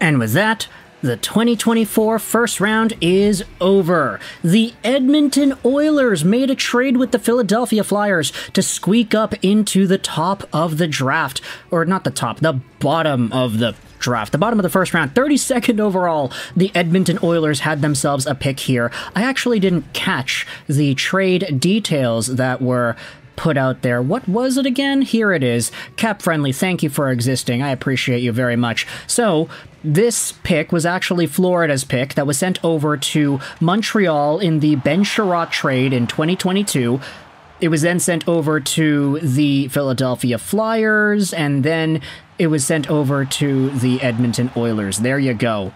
And with that, the 2024 first round is over. The Edmonton Oilers made a trade with the Philadelphia Flyers to squeak up into the top of the draft. Or not the top, the bottom of the draft. The bottom of the first round, 32nd overall. The Edmonton Oilers had themselves a pick here. I actually didn't catch the trade details that were put out there. What was it again? Here it is. Cap Friendly, thank you for existing. I appreciate you very much. So, this pick was actually Florida's pick that was sent over to Montreal in the Ben Sherratt trade in 2022. It was then sent over to the Philadelphia Flyers, and then it was sent over to the Edmonton Oilers. There you go.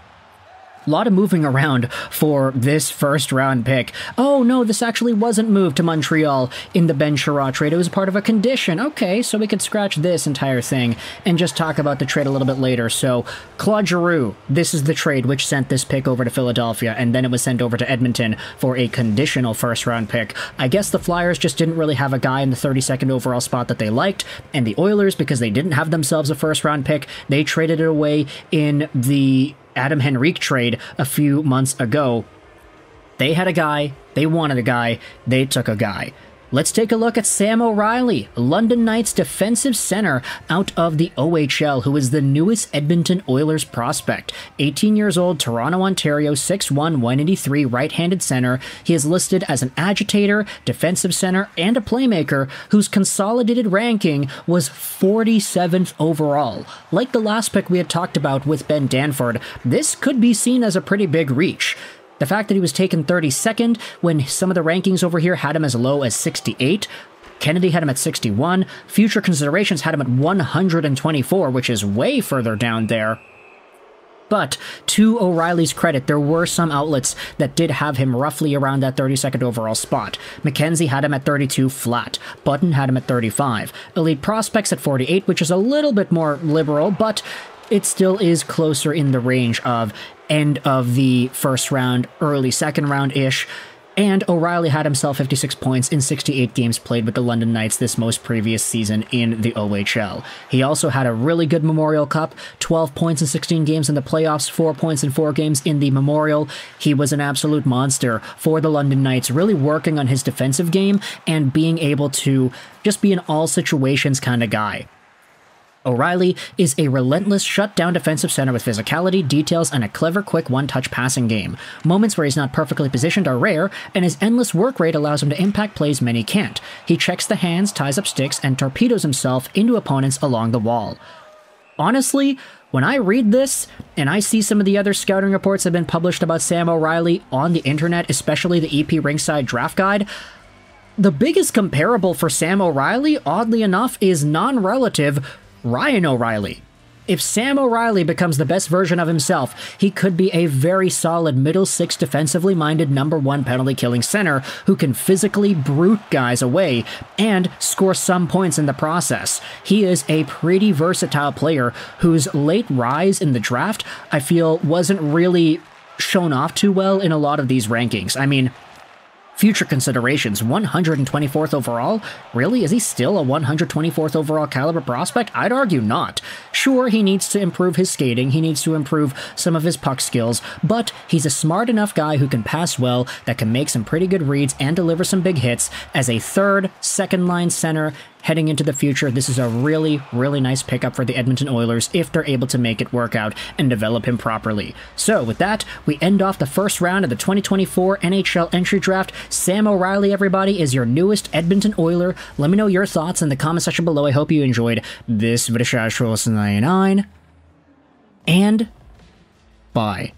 A lot of moving around for this first round pick. Oh no, this actually wasn't moved to Montreal in the Ben Sherratt trade. It was part of a condition. Okay, so we could scratch this entire thing and just talk about the trade a little bit later. So, Claude Giroux, this is the trade which sent this pick over to Philadelphia, and then it was sent over to Edmonton for a conditional first round pick. I guess the Flyers just didn't really have a guy in the 32nd overall spot that they liked, and the Oilers, because they didn't have themselves a first round pick, they traded it away in the Adam Henrique trade a few months ago. They had a guy, they wanted a guy, they took a guy. Let's take a look at Sam O'Reilly, London Knights defensive center out of the OHL, who is the newest Edmonton Oilers prospect. 18 years old, Toronto, Ontario, 6'1", 183, right-handed center. He is listed as an agitator, defensive center, and a playmaker whose consolidated ranking was 47th overall. Like the last pick we had talked about with Ben Danford, this could be seen as a pretty big reach. The fact that he was taken 32nd when some of the rankings over here had him as low as 68, Kennedy had him at 61, future considerations had him at 124, which is way further down there. But to O'Reilly's credit, there were some outlets that did have him roughly around that 32nd overall spot. McKenzie had him at 32 flat. Button had him at 35. Elite Prospects at 48, which is a little bit more liberal, but it still is closer in the range of end of the first round, early second round-ish. And O'Reilly had himself 56 points in 68 games played with the London Knights this most previous season in the OHL. He also had a really good Memorial Cup, 12 points in 16 games in the playoffs, 4 points in 4 games in the Memorial. He was an absolute monster for the London Knights, really working on his defensive game and being able to just be an all-situations kind of guy. O'Reilly is a relentless shutdown defensive center with physicality, details, and a clever, quick one-touch passing game. Moments where he's not perfectly positioned are rare, and his endless work rate allows him to impact plays many can't. He checks the hands, ties up sticks, and torpedoes himself into opponents along the wall. Honestly, when I read this, and I see some of the other scouting reports that have been published about Sam O'Reilly on the internet, especially the EP Ringside Draft Guide, the biggest comparable for Sam O'Reilly, oddly enough, is non-relative Ryan O'Reilly. If Sam O'Reilly becomes the best version of himself, he could be a very solid middle six defensively minded #1 penalty killing center who can physically brute guys away and score some points in the process. He is a pretty versatile player whose late rise in the draft, I feel, wasn't really shown off too well in a lot of these rankings. I mean, future considerations, 124th overall? Really? Is he still a 124th overall caliber prospect? I'd argue not. Sure, he needs to improve his skating, he needs to improve some of his puck skills, but he's a smart enough guy who can pass well, that can make some pretty good reads and deliver some big hits. As a third, second-line center heading into the future, this is a really, really nice pickup for the Edmonton Oilers if they're able to make it work out and develop him properly. So with that, we end off the first round of the 2024 NHL Entry Draft. Sam O'Reilly, everybody, is your newest Edmonton Oiler. Let me know your thoughts in the comment section below. I hope you enjoyed this video. And bye.